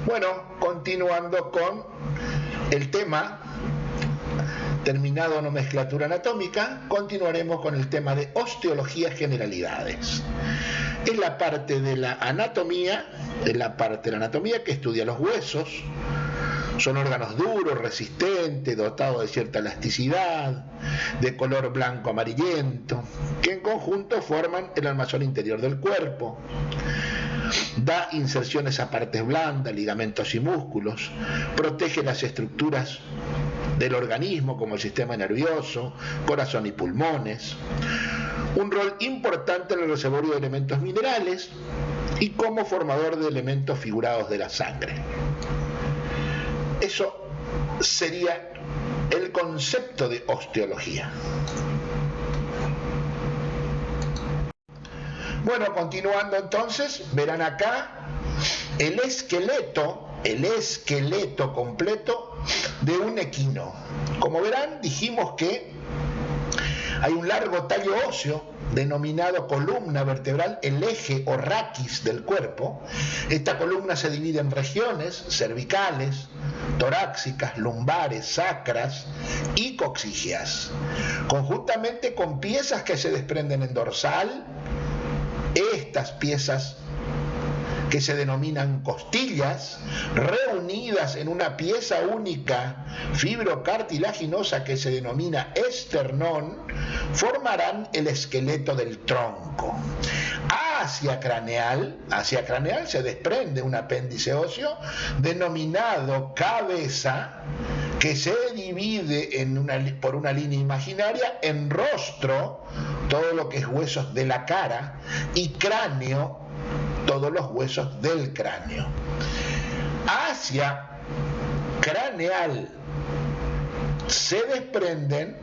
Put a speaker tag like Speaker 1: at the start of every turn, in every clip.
Speaker 1: Bueno, continuando con el tema, terminado nomenclatura anatómica, continuaremos con el tema de osteología generalidades. Es la parte de la anatomía, que estudia los huesos. Son órganos duros, resistentes, dotados de cierta elasticidad, de color blanco amarillento, que en conjunto forman el armazón interior del cuerpo. Da inserciones a partes blandas, ligamentos y músculos, protege las estructuras del organismo como el sistema nervioso, corazón y pulmones. Un rol importante en el reservorio de elementos minerales y como formador de elementos figurados de la sangre. Eso sería el concepto de osteología. Bueno, continuando entonces, verán acá el esqueleto completo de un equino. Como verán, dijimos que hay un largo tallo óseo denominado columna vertebral, el eje o raquis del cuerpo. Esta columna se divide en regiones cervicales, torácicas, lumbares, sacras y coxígeas, conjuntamente con piezas que se desprenden en dorsal. Estas piezas, que se denominan costillas, reunidas en una pieza única fibrocartilaginosa que se denomina esternón, formarán el esqueleto del tronco. Hacia craneal se desprende un apéndice óseo denominado cabeza, que se divide por una línea imaginaria en rostro, todo lo que es huesos de la cara, y cráneo, todos los huesos del cráneo. Hacia craneal se desprenden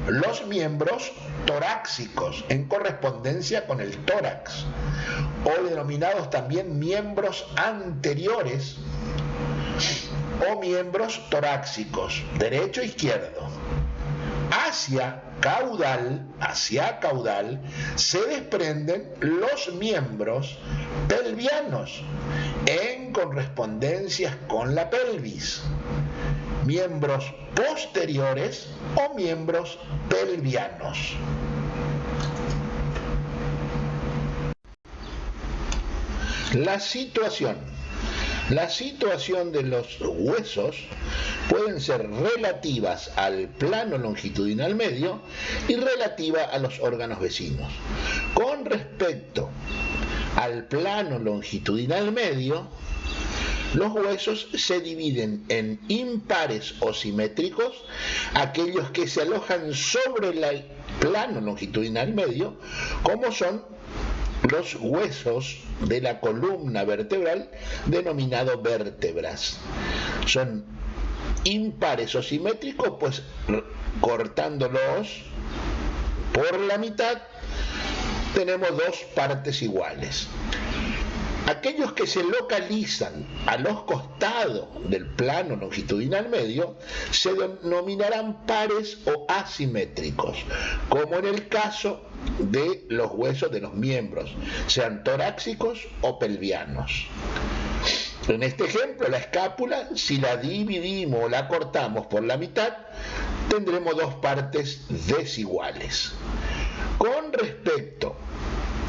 Speaker 1: los miembros torácicos en correspondencia con el tórax, o denominados también miembros anteriores o miembros torácicos, derecho e izquierdo. Hacia caudal se desprenden los miembros pelvianos en correspondencia con la pelvis, miembros posteriores o miembros pelvianos. La situación de los huesos pueden ser relativas al plano longitudinal medio y relativa a los órganos vecinos. Con respecto al plano longitudinal medio, los huesos se dividen en impares o simétricos, aquellos que se alojan sobre el plano longitudinal medio, como son los huesos de la columna vertebral, denominado vértebras. Son impares o simétricos, pues cortándolos por la mitad tenemos dos partes iguales. Aquellos que se localizan a los costados del plano longitudinal medio se denominarán pares o asimétricos, como en el caso de los huesos de los miembros, sean torácicos o pelvianos. En este ejemplo, la escápula, si la dividimos o la cortamos por la mitad, tendremos dos partes desiguales. Con respecto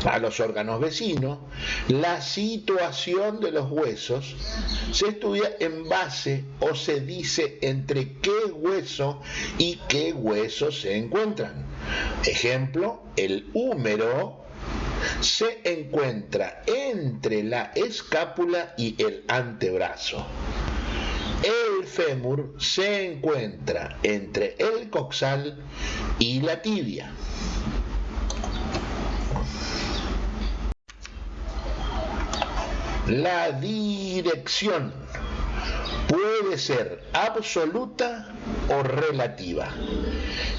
Speaker 1: a los órganos vecinos, la situación de los huesos se estudia en base o se dice entre qué hueso y qué hueso se encuentran. Ejemplo, el húmero se encuentra entre la escápula y el antebrazo. El fémur se encuentra entre el coxal y la tibia. La dirección puede ser absoluta o relativa.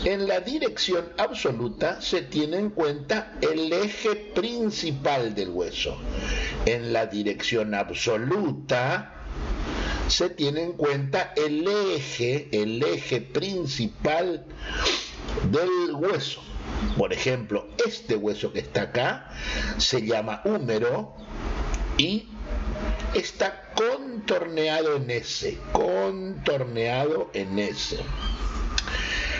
Speaker 1: En la dirección absoluta se tiene en cuenta el eje principal del hueso. En la dirección absoluta se tiene en cuenta el eje principal del hueso. Por ejemplo, este hueso que está acá se llama húmero y está contorneado en S, contorneado en S.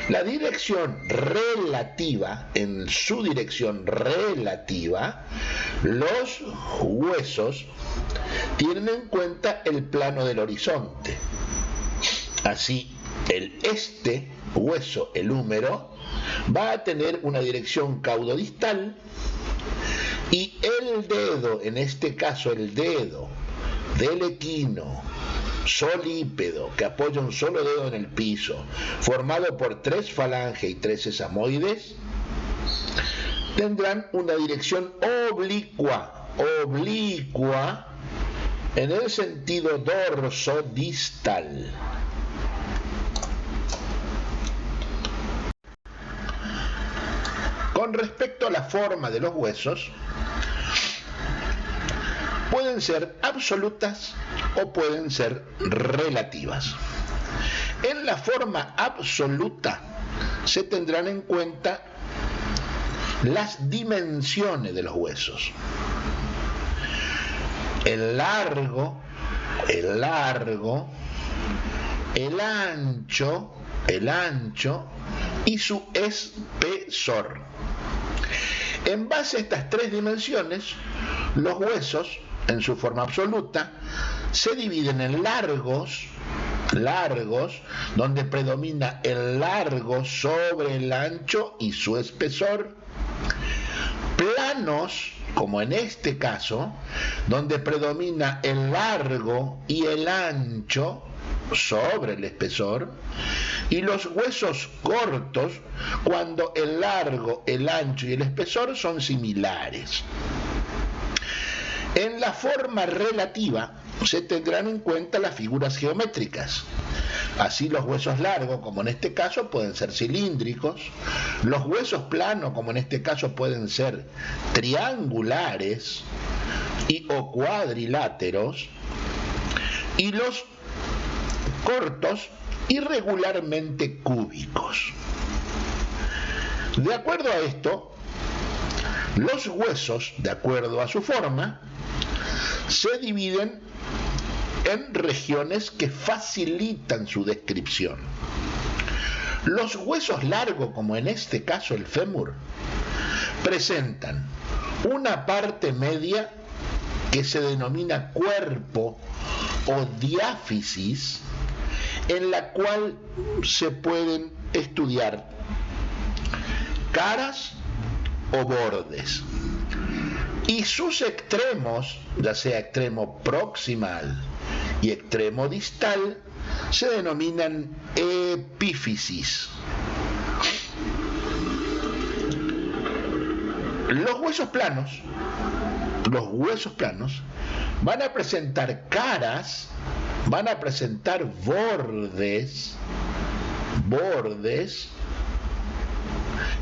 Speaker 1: La dirección relativa, en su dirección relativa, los huesos tienen en cuenta el plano del horizonte. Así, el hueso, el húmero, va a tener una dirección caudodistal y el dedo, en este caso el dedo del equino solípedo, que apoya un solo dedo en el piso, formado por 3 falanges y 3 sesamoides, tendrán una dirección oblicua en el sentido dorsodistal. Con respecto a la forma de los huesos, pueden ser absolutas o pueden ser relativas. En la forma absoluta se tendrán en cuenta las dimensiones de los huesos. El largo, el ancho y su espesor. En base a estas 3 dimensiones, los huesos, en su forma absoluta, se dividen en largos, donde predomina el largo sobre el ancho y su espesor; planos, como en este caso, donde predomina el largo y el ancho sobre el espesor; y los huesos cortos, cuando el largo, el ancho y el espesor son similares. En la forma relativa se tendrán en cuenta las figuras geométricas. Así, los huesos largos, como en este caso, pueden ser cilíndricos; los huesos planos, como en este caso, pueden ser triangulares o cuadriláteros; y los cortos, irregularmente cúbicos. De acuerdo a esto, los huesos, de acuerdo a su forma, se dividen en regiones que facilitan su descripción. Los huesos largos, como en este caso el fémur, presentan una parte media que se denomina cuerpo o diáfisis, en la cual se pueden estudiar caras o bordes, y sus extremos, ya sea extremo proximal y extremo distal, se denominan epífisis. Los huesos planos van a presentar caras, van a presentar bordes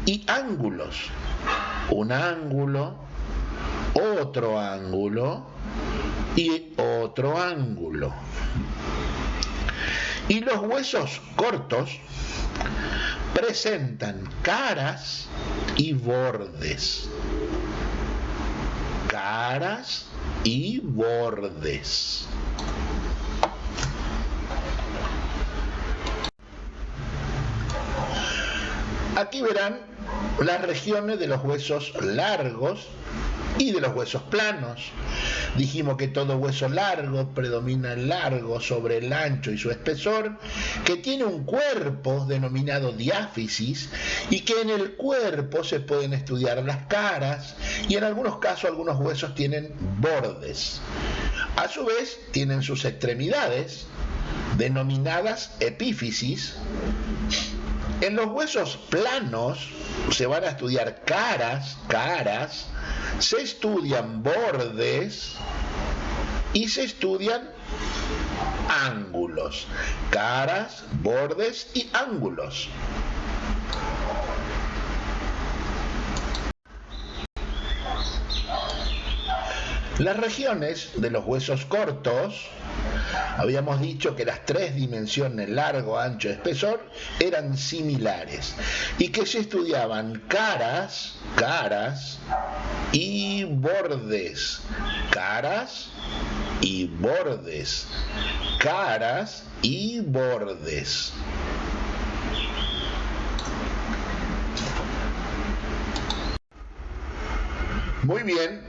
Speaker 1: y ángulos. Un ángulo, otro ángulo y otro ángulo. Y los huesos cortos presentan caras y bordes. Caras y bordes. Aquí verán las regiones de los huesos largos y de los huesos planos. Dijimos que todo hueso largo predomina el largo sobre el ancho y su espesor, que tiene un cuerpo denominado diáfisis y que en el cuerpo se pueden estudiar las caras, y en algunos casos algunos huesos tienen bordes. A su vez tienen sus extremidades denominadas epífisis. En los huesos planos se van a estudiar caras, se estudian bordes y se estudian ángulos. Caras, bordes y ángulos. Las regiones de los huesos cortos, habíamos dicho que las 3 dimensiones, largo, ancho, espesor, eran similares y que se estudiaban caras y bordes, caras y bordes. Caras y bordes. Muy bien,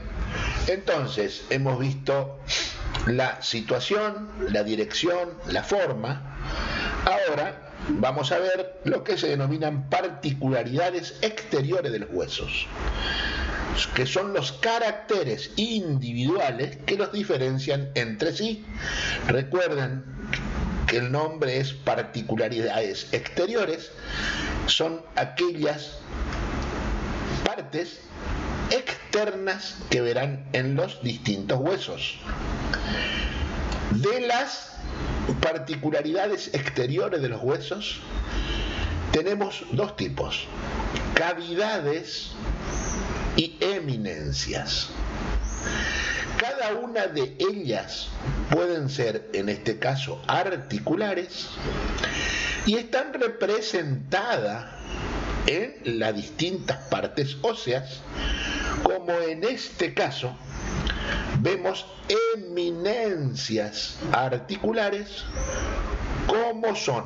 Speaker 1: entonces hemos visto la situación, la dirección, la forma. Ahora vamos a ver lo que se denominan particularidades exteriores de los huesos, que son los caracteres individuales que los diferencian entre sí. Recuerden que el nombre es particularidades exteriores, son aquellas partes externas que verán en los distintos huesos. De las particularidades exteriores de los huesos tenemos dos tipos: cavidades y eminencias. Cada una de ellas pueden ser, en este caso, articulares y están representadas en las distintas partes óseas, como en este caso vemos eminencias articulares, como son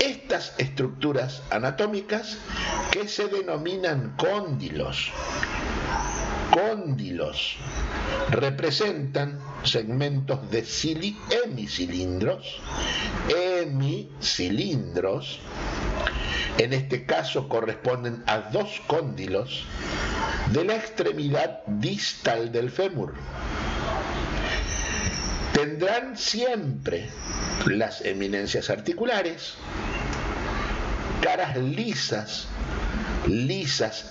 Speaker 1: estas estructuras anatómicas que se denominan cóndilos. Cóndilos representan segmentos de hemicilindros. Hemicilindros, en este caso, corresponden a dos cóndilos de la extremidad distal del fémur. Tendrán siempre las eminencias articulares, caras lisas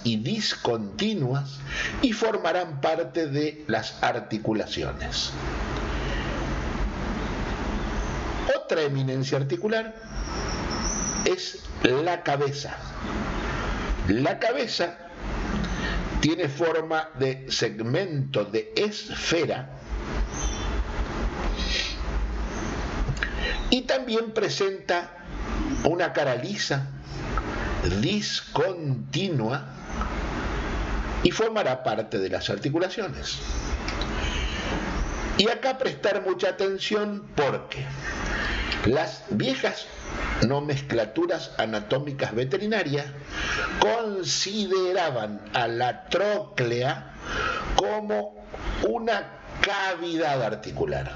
Speaker 1: y discontinuas, y formarán parte de las articulaciones. Otra eminencia articular es la cabeza. La cabeza tiene forma de segmento de esfera y también presenta una cara lisa, discontinua, y formará parte de las articulaciones. Y acá prestar mucha atención, porque las viejas nomenclaturas anatómicas veterinarias consideraban a la tróclea como una cavidad articular.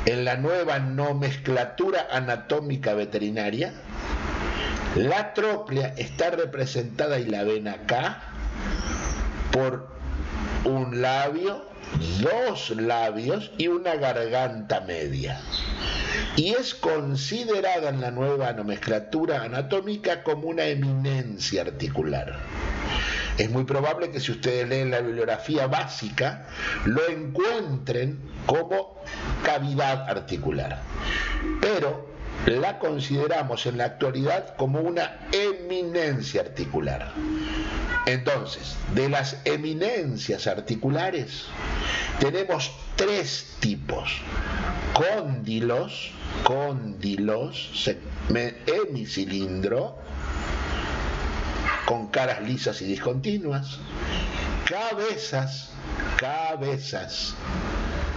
Speaker 1: En la nueva nomenclatura anatómica veterinaria, la tróclea está representada, y la ven acá, por un labio, dos labios y una garganta media. Y es considerada en la nueva nomenclatura anatómica como una eminencia articular. Es muy probable que si ustedes leen la bibliografía básica lo encuentren como cavidad articular, pero la consideramos en la actualidad como una eminencia articular. Entonces, de las eminencias articulares tenemos tres tipos: cóndilos, hemicilindro, con caras lisas y discontinuas; cabezas,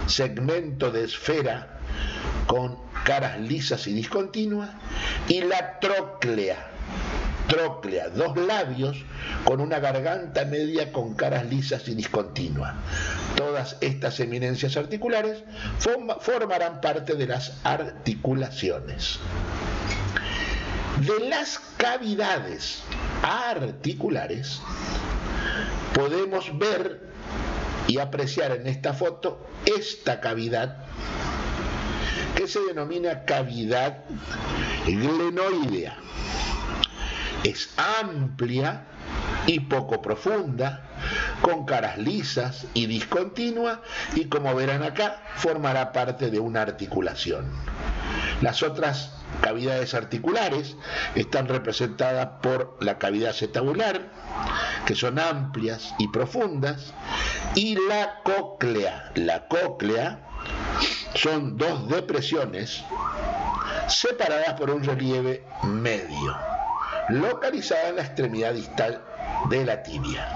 Speaker 1: segmento de esfera con caras lisas y discontinuas; y la tróclea, dos labios con una garganta media con caras lisas y discontinuas. Todas estas eminencias articulares formarán parte de las articulaciones. De las cavidades articulares podemos ver y apreciar en esta foto esta cavidad, que se denomina cavidad glenoidea. Es amplia y poco profunda, con caras lisas y discontinuas, y como verán acá, formará parte de una articulación. Las otras cavidades articulares están representadas por la cavidad acetabular, que son amplias y profundas, y la cóclea. La cóclea son dos depresiones separadas por un relieve medio, localizada en la extremidad distal de la tibia.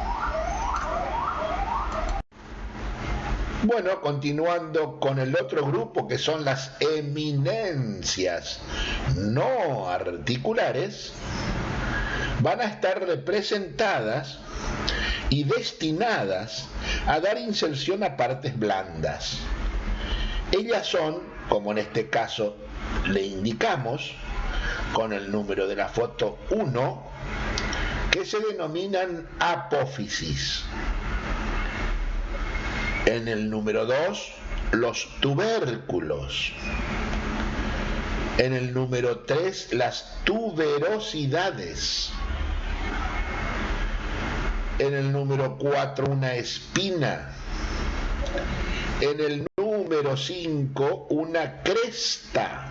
Speaker 1: Bueno, continuando con el otro grupo que son las eminencias no articulares, van a estar representadas y destinadas a dar inserción a partes blandas. Ellas son, como en este caso le indicamos, con el número de la foto 1, que se denominan apófisis. En el número 2, los tubérculos. En el número 3, las tuberosidades. En el número 4, una espina. En el número 5, una cresta.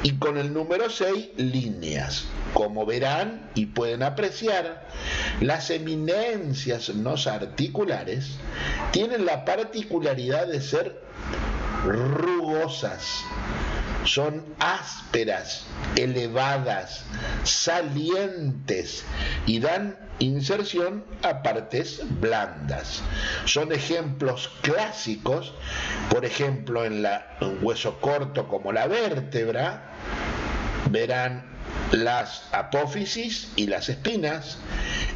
Speaker 1: Y con el número 6, líneas. Como verán y pueden apreciar, las eminencias no articulares tienen la particularidad de ser rugosas, son ásperas, elevadas, salientes y dan inserción a partes blandas. Son ejemplos clásicos, por ejemplo en un hueso corto como la vértebra, verán las apófisis y las espinas.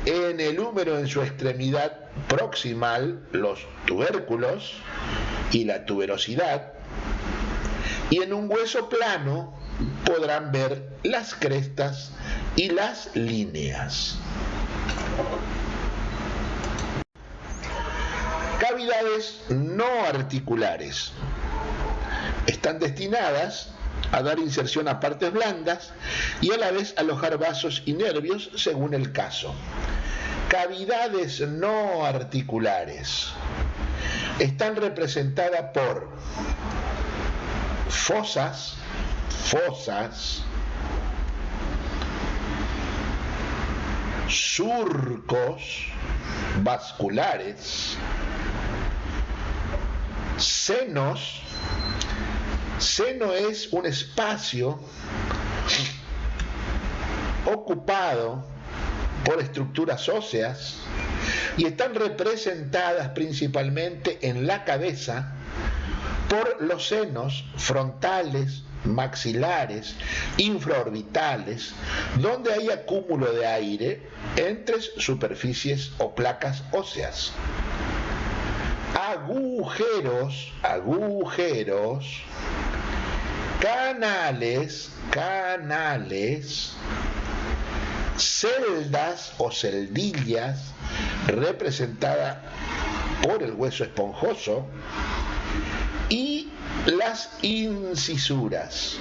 Speaker 1: En el húmero, en su extremidad proximal, los tubérculos y la tuberosidad. Y en un hueso plano podrán ver las crestas y las líneas. Cavidades no articulares. Están destinadas a dar inserción a partes blandas y a la vez alojar vasos y nervios según el caso. Cavidades no articulares están representadas por fosas, surcos vasculares, senos. Seno es un espacio ocupado por estructuras óseas y están representadas principalmente en la cabeza por los senos frontales, maxilares, infraorbitales, donde hay acúmulo de aire entre superficies o placas óseas. Agujeros, canales, celdas o celdillas, representada por el hueso esponjoso, y las incisuras.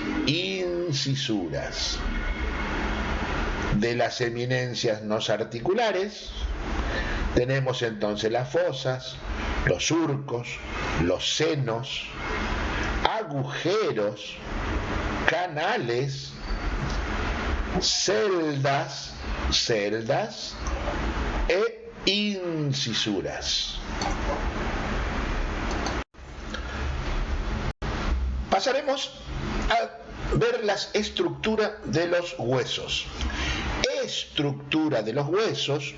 Speaker 1: De las eminencias no articulares tenemos entonces las fosas, los surcos, los senos, agujeros, canales, celdas e incisuras. Pasaremos a ver la estructura de los huesos. Estructura de los huesos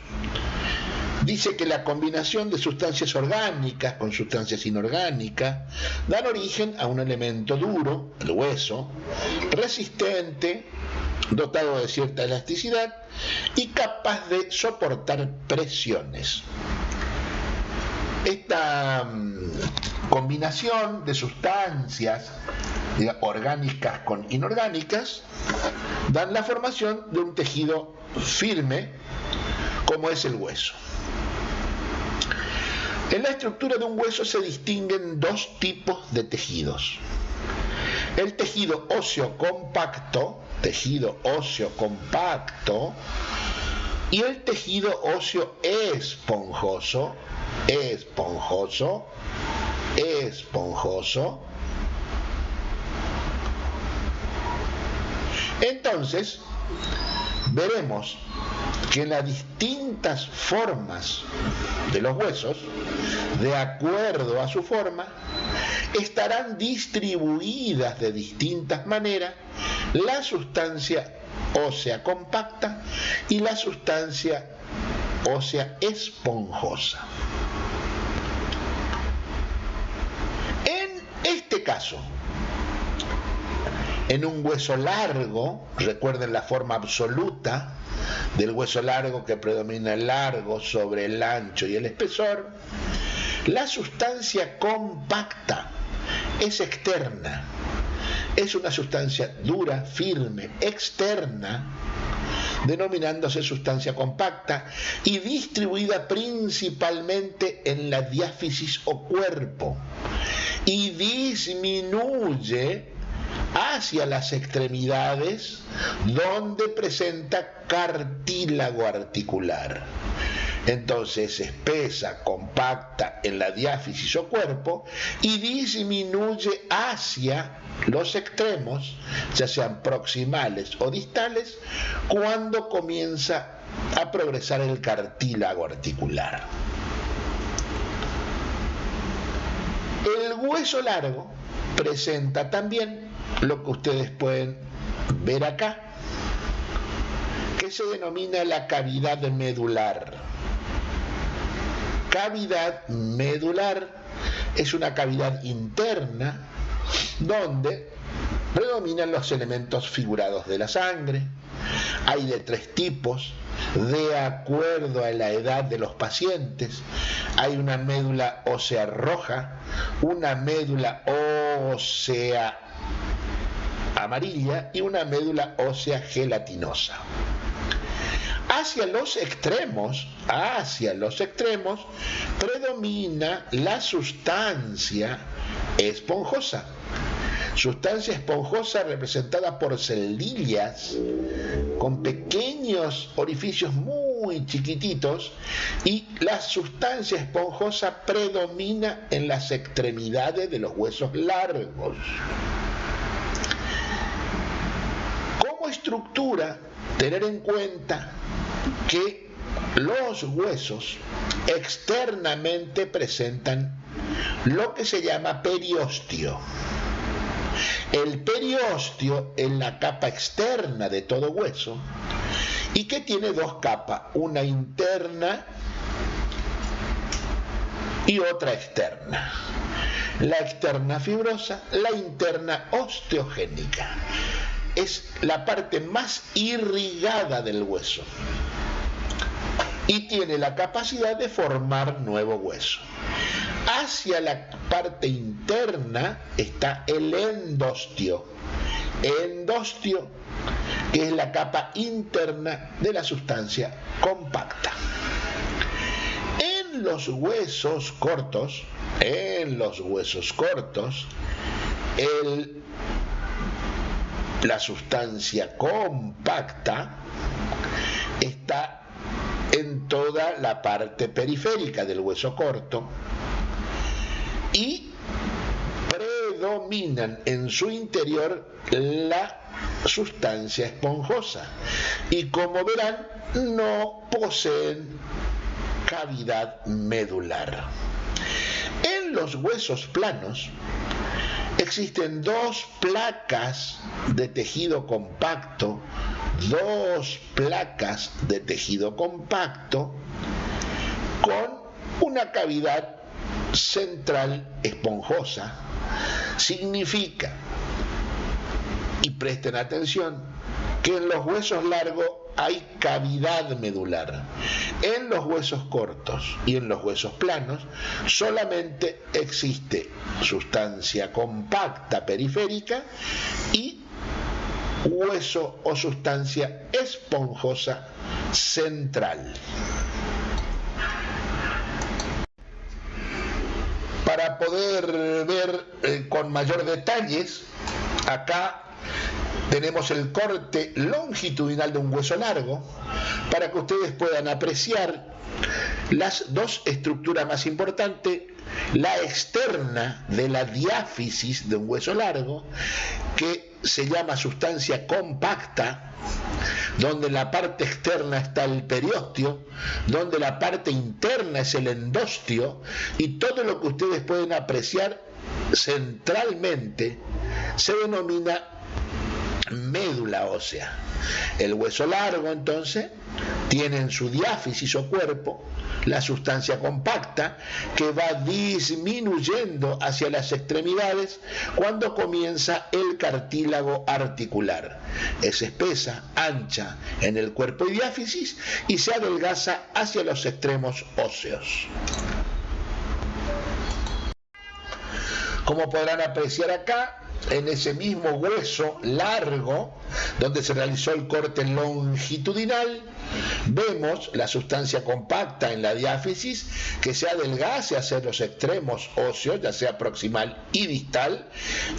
Speaker 1: dice que la combinación de sustancias orgánicas con sustancias inorgánicas dan origen a un elemento duro, el hueso, resistente, dotado de cierta elasticidad y capaz de soportar presiones. Esta combinación de sustancias orgánicas con inorgánicas dan la formación de un tejido firme como es el hueso. En la estructura de un hueso se distinguen dos tipos de tejidos. El tejido óseo compacto y el tejido óseo esponjoso. Entonces, veremos que en las distintas formas de los huesos, de acuerdo a su forma, estarán distribuidas de distintas maneras la sustancia ósea compacta y la sustancia ósea esponjosa. caso, en un hueso largo, recuerden la forma absoluta del hueso largo que predomina el largo sobre el ancho y el espesor, la sustancia compacta es externa, es una sustancia dura, firme, externa, denominándose sustancia compacta y distribuida principalmente en la diáfisis o cuerpo, y disminuye hacia las extremidades donde presenta cartílago articular. Entonces espesa, compacta en la diáfisis o cuerpo y disminuye hacia los extremos, ya sean proximales o distales, cuando comienza a progresar el cartílago articular. El hueso largo presenta también lo que ustedes pueden ver acá, que se denomina la cavidad medular. Cavidad medular es una cavidad interna donde predominan los elementos figurados de la sangre. Hay de 3 tipos, de acuerdo a la edad de los pacientes. Hay una médula ósea roja, una médula ósea amarilla y una médula ósea gelatinosa. Hacia los extremos, predomina la sustancia esponjosa. Sustancia esponjosa representada por celdillas con pequeños orificios muy chiquititos, y la sustancia esponjosa predomina en las extremidades de los huesos largos. Como estructura, tener en cuenta que los huesos externamente presentan lo que se llama periósteo. El periósteo es la capa externa de todo hueso y que tiene 2 capas, una interna y otra externa. La externa fibrosa, la interna osteogénica. Es la parte más irrigada del hueso y tiene la capacidad de formar nuevo hueso. Hacia la parte interna está el endostio. Endostio, que es la capa interna de la sustancia compacta. En los huesos cortos, la sustancia compacta está en toda la parte periférica del hueso corto y predominan en su interior la sustancia esponjosa, y como verán no poseen cavidad medular. En los huesos planos existen 2 placas de tejido compacto, con una cavidad central esponjosa. Significa, y presten atención, que en los huesos largos hay cavidad medular. En los huesos cortos y en los huesos planos solamente existe sustancia compacta periférica y hueso o sustancia esponjosa central. Para poder ver con mayor detalles, acá tenemos el corte longitudinal de un hueso largo para que ustedes puedan apreciar las 2 estructuras más importantes: la externa de la diáfisis de un hueso largo, que se llama sustancia compacta, donde en la parte externa está el periósteo, donde la parte interna es el endostio, y todo lo que ustedes pueden apreciar centralmente se denomina médula ósea. El hueso largo, entonces, Tienen su diáfisis o cuerpo, la sustancia compacta, que va disminuyendo hacia las extremidades cuando comienza el cartílago articular. Es espesa, ancha en el cuerpo y diáfisis y se adelgaza hacia los extremos óseos. Como podrán apreciar acá, en ese mismo hueso largo donde se realizó el corte longitudinal, vemos la sustancia compacta en la diáfisis que se adelgaza hacia los extremos óseos, ya sea proximal y distal,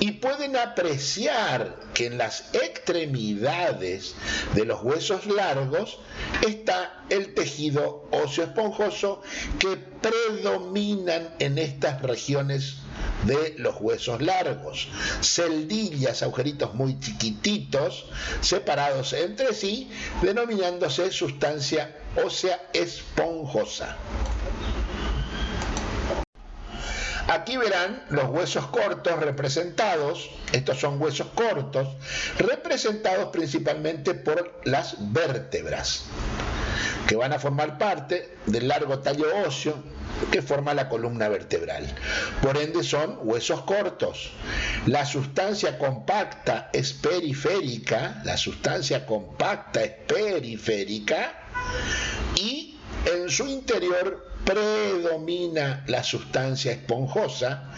Speaker 1: y pueden apreciar que en las extremidades de los huesos largos está el tejido óseo esponjoso que predominan en estas regiones de los huesos largos. Celdillas, agujeritos muy chiquititos, separados entre sí, denominándose sustancia ósea esponjosa. Aquí verán los huesos cortos representados, estos son huesos cortos, representados principalmente por las vértebras, que van a formar parte del largo tallo óseo que forma la columna vertebral. Por ende son huesos cortos. La sustancia compacta es periférica, y en su interior predomina la sustancia esponjosa.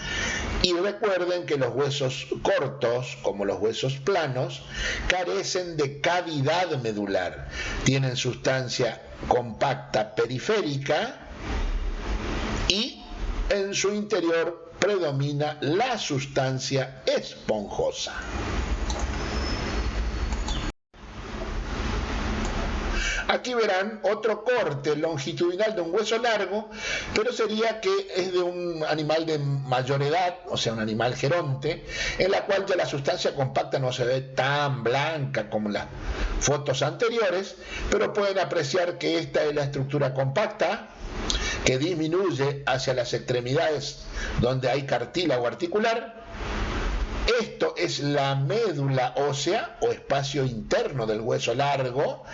Speaker 1: Y recuerden que los huesos cortos, como los huesos planos, carecen de cavidad medular. Tienen sustancia compacta periférica y en su interior predomina la sustancia esponjosa. Aquí verán otro corte longitudinal de un hueso largo, pero sería que es de un animal de mayor edad, o sea, un animal geronte, en la cual ya la sustancia compacta no se ve tan blanca como en las fotos anteriores, pero pueden apreciar que esta es la estructura compacta, que disminuye hacia las extremidades donde hay cartílago articular. Esto es la médula ósea o espacio interno del hueso largo,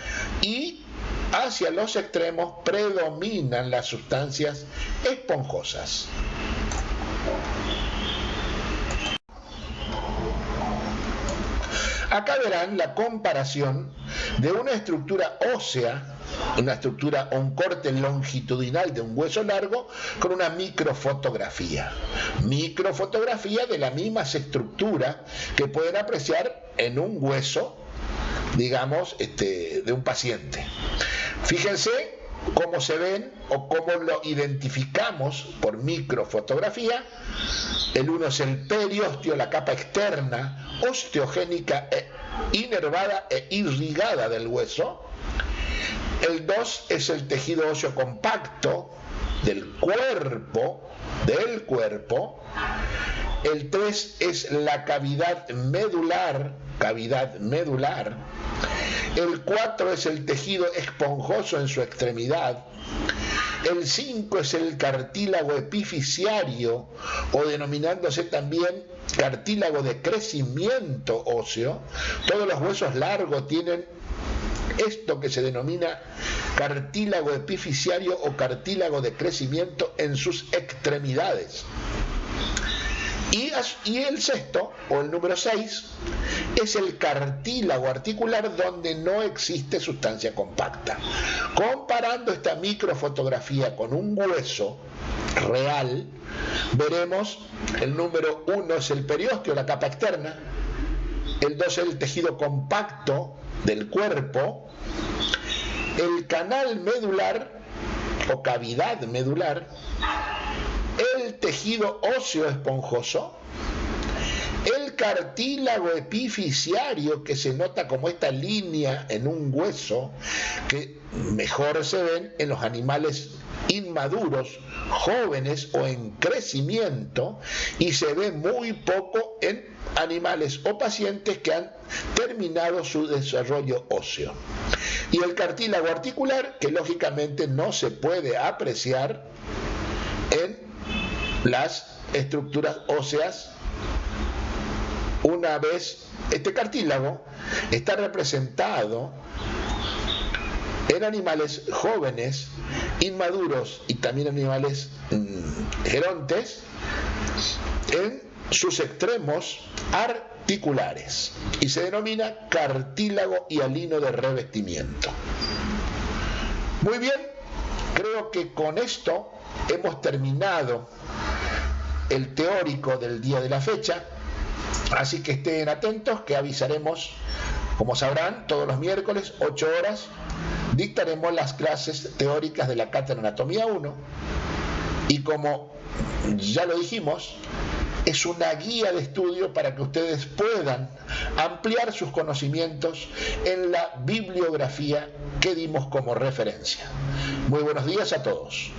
Speaker 1: y hacia los extremos predominan las sustancias esponjosas. Acá verán la comparación de una estructura ósea, una estructura o un corte longitudinal de un hueso largo con una microfotografía. Microfotografía de la misma estructura que pueden apreciar en un hueso, digamos, de un paciente. Fíjense cómo se ven o cómo lo identificamos por microfotografía. El uno es el periósteo, la capa externa, osteogénica, inervada e irrigada del hueso. El 2 es el tejido óseo compacto del cuerpo. El 3 es la cavidad medular. El 4 es el tejido esponjoso en su extremidad. El 5 es el cartílago epifisiario, o denominándose también cartílago de crecimiento óseo. Todos los huesos largos tienen esto que se denomina cartílago epifisiario o cartílago de crecimiento en sus extremidades. Y el sexto, o el número 6, es el cartílago articular, donde no existe sustancia compacta. Comparando esta microfotografía con un hueso real, veremos el número 1 es el periósteo, la capa externa. El 2 es el tejido compacto del cuerpo. El canal medular o cavidad medular. El tejido óseo esponjoso, el cartílago epifisiario, que se nota como esta línea en un hueso, que mejor se ven en los animales inmaduros, jóvenes o en crecimiento, y se ve muy poco en animales o pacientes que han terminado su desarrollo óseo. Y el cartílago articular, que lógicamente no se puede apreciar en las estructuras óseas. Una vez este cartílago está representado en animales jóvenes, inmaduros y también animales gerontes, en sus extremos articulares, y se denomina cartílago hialino de revestimiento. Muy bien, creo que con esto hemos terminado el teórico del día de la fecha, así que estén atentos que avisaremos, como sabrán, todos los miércoles, 8 horas, dictaremos las clases teóricas de la Cátedra Anatomía 1, y como ya lo dijimos, es una guía de estudio para que ustedes puedan ampliar sus conocimientos en la bibliografía que dimos como referencia. Muy buenos días a todos.